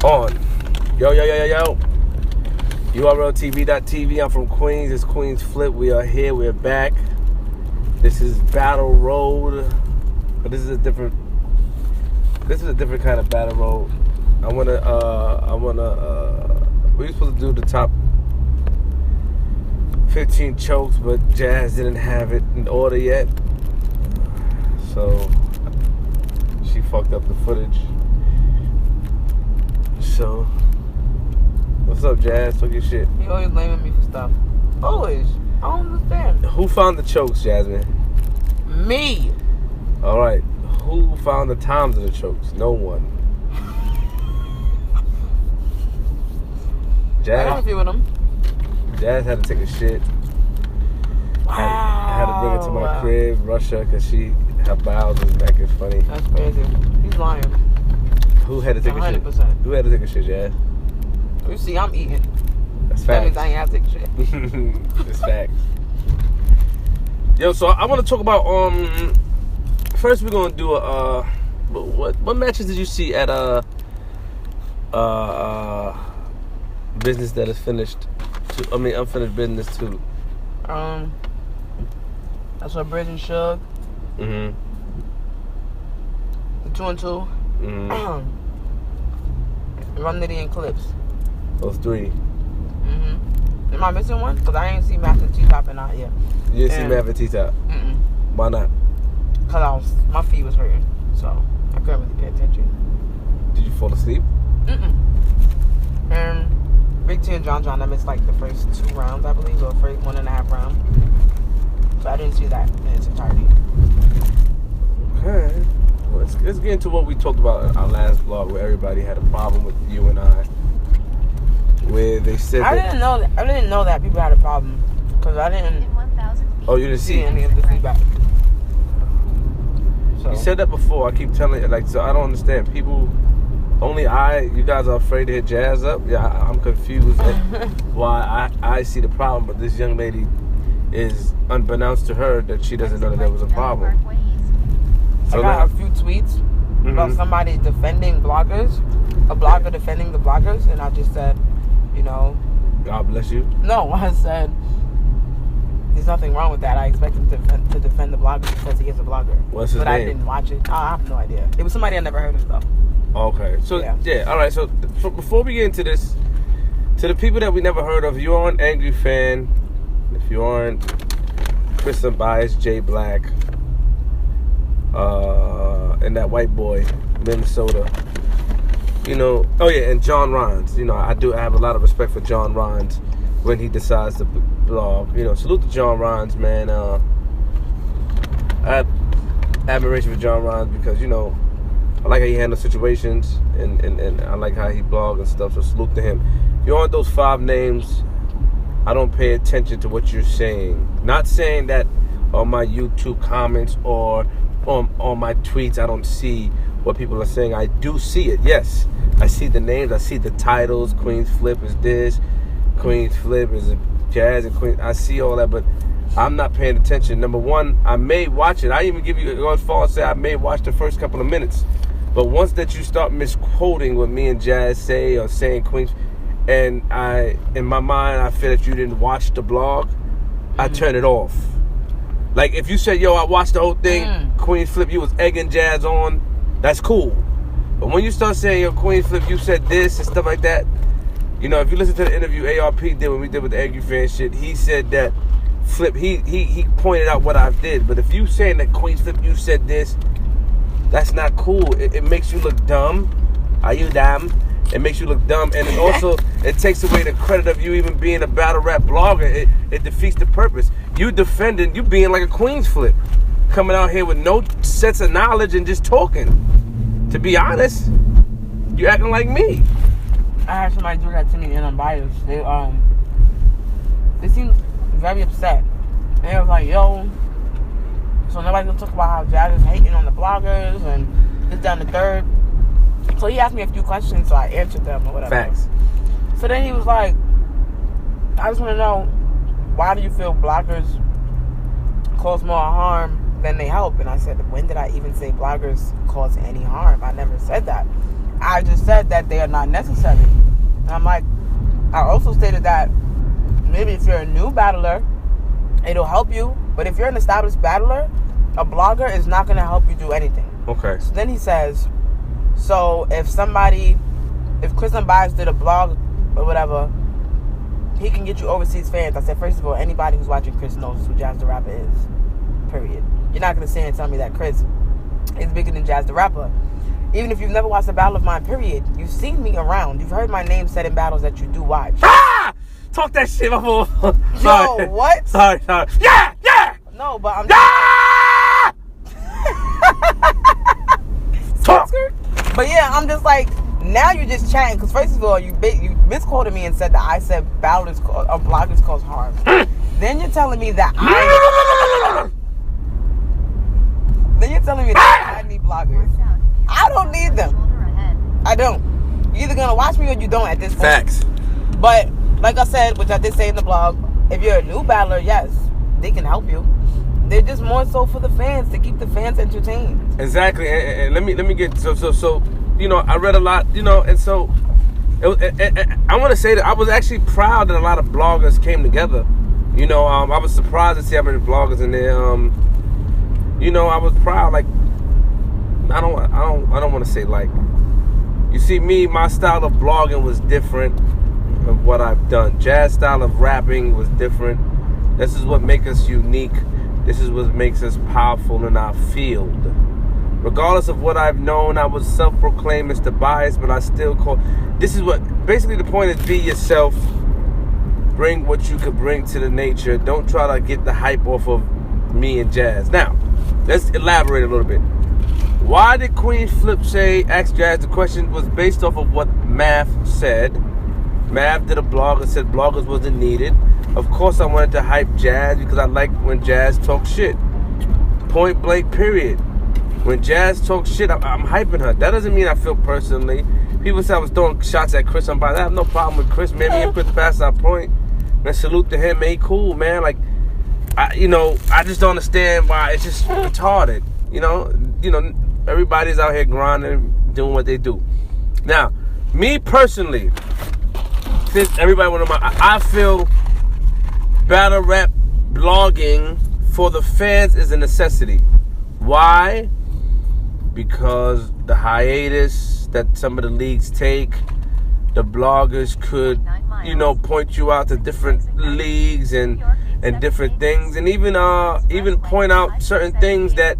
On. Yo. URLTV.tv. I'm from Queens. It's Queenzflip. We are here. We are back. This is Battle Road. But this is a different kind of Battle Road. We were supposed to do the top 15 chokes, but Jaz didn't have it in order yet. So she fucked up the footage. So what's up, Jaz? Talk your shit. You always blaming me for stuff. Always. I don't understand. Who found the chokes, Jasmine? Me. All right. Who found the times of the chokes? No one. Jaz. I got a few of them. Jaz had to take a shit. Wow. I had to bring it to my crib, rush her, because her bowels was making funny. That's crazy. He's lying. Who had to take 100%. a shit? Who had to take a shit, Jaz? You see, I'm eating. That's That facts. means I ain't have to take a shit. It's facts. Yo, so I want to talk about first we're gonna do a what matches did you see at business that is finished? Unfinished business too. That's what Bridge and Suge. Mm-hmm. The 2 and 2. Mm-hmm. Run Nitty and Clips. Those three. Mm-hmm. Am I missing one? Because I ain't see Math and T-Top and not yet. You didn't see Math and T-Top? Mm-mm. Why not? Because my feet was hurting. So I couldn't really pay attention. Did you fall asleep? Mm-mm. And Big T and John, I missed like the first 2 rounds, I believe, or first 1.5 round. So I didn't see that in its entirety. Okay. Well, let's get into what we talked about in our last vlog, where everybody had a problem with you and I. Where they said I didn't know that people had a problem because I didn't. Oh, you didn't see any of the feedback. So. You said that before. I keep telling you, so I don't understand. People, you guys are afraid to hit Jaz up? Yeah, I'm confused at why I see the problem, but this young lady is unbeknownst to her that she doesn't know that there was a problem. So I got a few tweets about somebody defending bloggers, a blogger defending the bloggers, and I just said, God bless you. No, I said there's nothing wrong with that. I expect him to defend the blogger because he is a blogger. What's his name? But I didn't watch it. I have no idea. It was somebody I never heard of, though. Okay. So, yeah. All right. So, before we get into this, to the people that we never heard of, if you aren't Angry Fan, if you aren't Chris Unbiased, Jay Black, and that white boy, Minnesota, and John Rhines. I have a lot of respect for John Rhines when he decides to blog. Salute to John Rhines, man. I have admiration for John Rhines because, I like how he handles situations and I like how he blogs and stuff, so salute to him. If you aren't those 5 names, I don't pay attention to what you're saying. Not saying that on my YouTube comments or on my tweets I don't see what people are saying. I do see it, yes. I see the names, I see the titles. Queenzflip is this, Queenzflip is Jaz, and Queen. I see all that, but I'm not paying attention. Number one, I may watch it. I even go as far as say I may watch the first couple of minutes. But once that you start misquoting what me and Jaz say or saying Queens, and in my mind, I feel that you didn't watch the blog, I turn it off. Like if you say, yo, I watched the whole thing, Queenzflip, you was egging Jaz on, that's cool. But when you start saying, yo, Queenzflip, you said this and stuff like that, if you listen to the interview ARP did when we did with the Angry Fan shit, he said that Flip, he pointed out what I did. But if you saying that Queenzflip, you said this, that's not cool. It makes you look dumb. Are you dumb? It makes you look dumb, and it takes away the credit of you even being a battle rap blogger. It defeats the purpose. You defending, you being like a Queenzflip, coming out here with no sense of knowledge and just talking. To be honest, you acting like me. I had somebody do that to me in Unbiased. They seemed very upset. And they was like, yo, so nobody's gonna talk about how Jaz is hating on the bloggers and this, down the third. So he asked me a few questions, so I answered them or whatever. Facts. So then he was like, I just want to know, why do you feel bloggers cause more harm than they help? And I said, when did I even say bloggers cause any harm? I never said that. I just said that they are not necessary. And I'm like, I also stated that maybe if you're a new battler, it'll help you. But if you're an established battler, a blogger is not going to help you do anything. Okay. So then he says, so if Chris Bias did a blog or whatever, he can get you overseas fans. I said, first of all, anybody who's watching Chris knows who Jaz the Rapper is. Period. You're not going to say and tell me that Chris is bigger than Jaz the Rapper. Even if you've never watched a battle of mine, period. You've seen me around. You've heard my name said in battles that you do watch. Ah! Talk that shit, my boy. Yo, what? Sorry. Yeah! No, but I'm... Ah! Talk! But yeah, I'm just like, now you're just chatting. Because first of all, you misquoted me and said that I said bloggers cause harm. Then you're telling me that I need bloggers. I don't need them. I don't. You're either going to watch me or you don't at this point. Facts. But, like I said, which I did say in the blog, if you're a new battler, yes, they can help you. They're just more so for the fans, to keep the fans entertained. Exactly. And let me get, so you know, I read a lot, you know, and so, I want to say that I was actually proud that a lot of bloggers came together. You know, I was surprised to see how many bloggers in there. You know, I was proud, like, I don't want to say like, you see me, my style of blogging was different of what I've done. Jazz style of rapping was different. This is what makes us unique. This is what makes us powerful in our field. Regardless of what I've known, I was self-proclaimed Mr. Bias, but I still call. This is what, basically the point is, be yourself. Bring what you could bring to the nature. Don't try to get the hype off of me and Jazz. Now, let's elaborate a little bit. Why did Queenzflip ask Jazz the question? Was based off of what Math said. Math did a blog and said bloggers wasn't needed. Of course I wanted to hype Jazz because I like when Jazz talks shit. Point blank, period. When Jazz talks shit, I'm hyping her. That doesn't mean I feel personally. People say I was throwing shots at Chris. I have no problem with Chris. Man, me and Chris passed our point. Man, salute to him. Man, he cool, man. Like, I just don't understand why it's just retarded. You know, everybody's out here grinding, doing what they do. Now, me personally, since everybody went on I feel battle rap blogging for the fans is a necessity. Why? Because the hiatus that some of the leagues take, the bloggers could, point you out to different leagues and different things, and even point out certain things that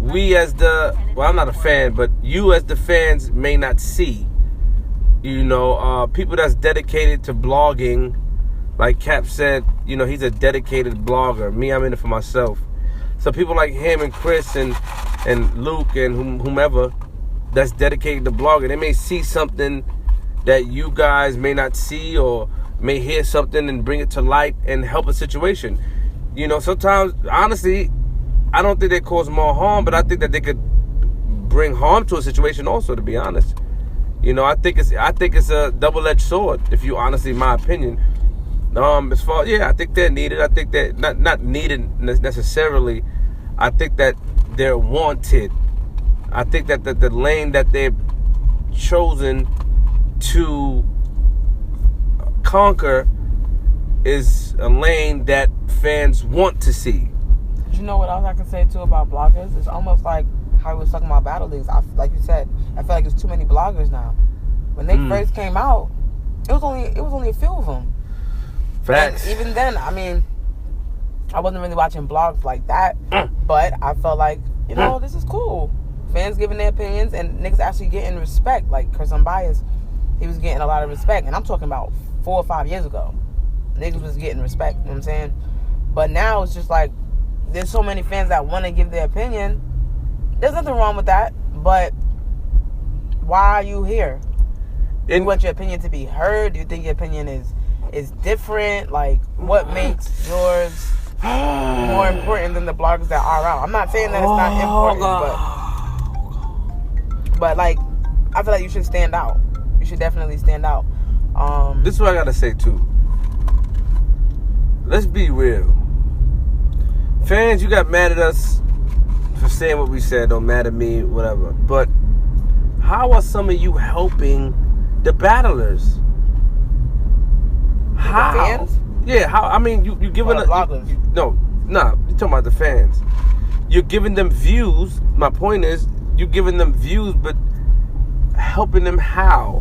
we as I'm not a fan, but you as the fans may not see. People that's dedicated to blogging, like Cap said, he's a dedicated blogger. Me, I'm in it for myself. So people like him and Chris and Luke and whomever that's dedicated to blogging, they may see something that you guys may not see, or may hear something and bring it to light and help a situation. Sometimes, honestly, I don't think they cause more harm, but I think that they could bring harm to a situation also, to be honest. I think it's a double-edged sword, if you honestly, my opinion. As far, I think they're needed. I think that not needed necessarily. I think that they're wanted. I think that the lane that they've chosen to conquer is a lane that fans want to see. You know what else I can say too about bloggers? It's almost like how we was talking about battle leagues. Like you said, I feel like there's too many bloggers now. When they first came out, it was only a few of them. Facts. And even then, I wasn't really watching blogs like that, but I felt like, this is cool. Fans giving their opinions and niggas actually getting respect. Like Chris Bias, he was getting a lot of respect, and I'm talking about 4 or 5 years ago. Niggas was getting respect. You know what I'm saying? But now it's just like, there's so many fans that want to give their opinion. There's nothing wrong with that, but why are you here? Do you want your opinion to be heard? Do you think your opinion is different? Like, what makes yours more important than the bloggers that are out? I'm not saying that it's not important, but like, I feel like you should stand out. You should definitely stand out. This is what I gotta say too. Let's be real. Fans, you got mad at us for saying what we said. Don't mad at me, whatever. But How are some of you helping the battlers? How? The fans? Yeah, how? I mean, you giving the bloggers. you're talking about the fans. You're giving them views. My point is, you're giving them views, but helping them how?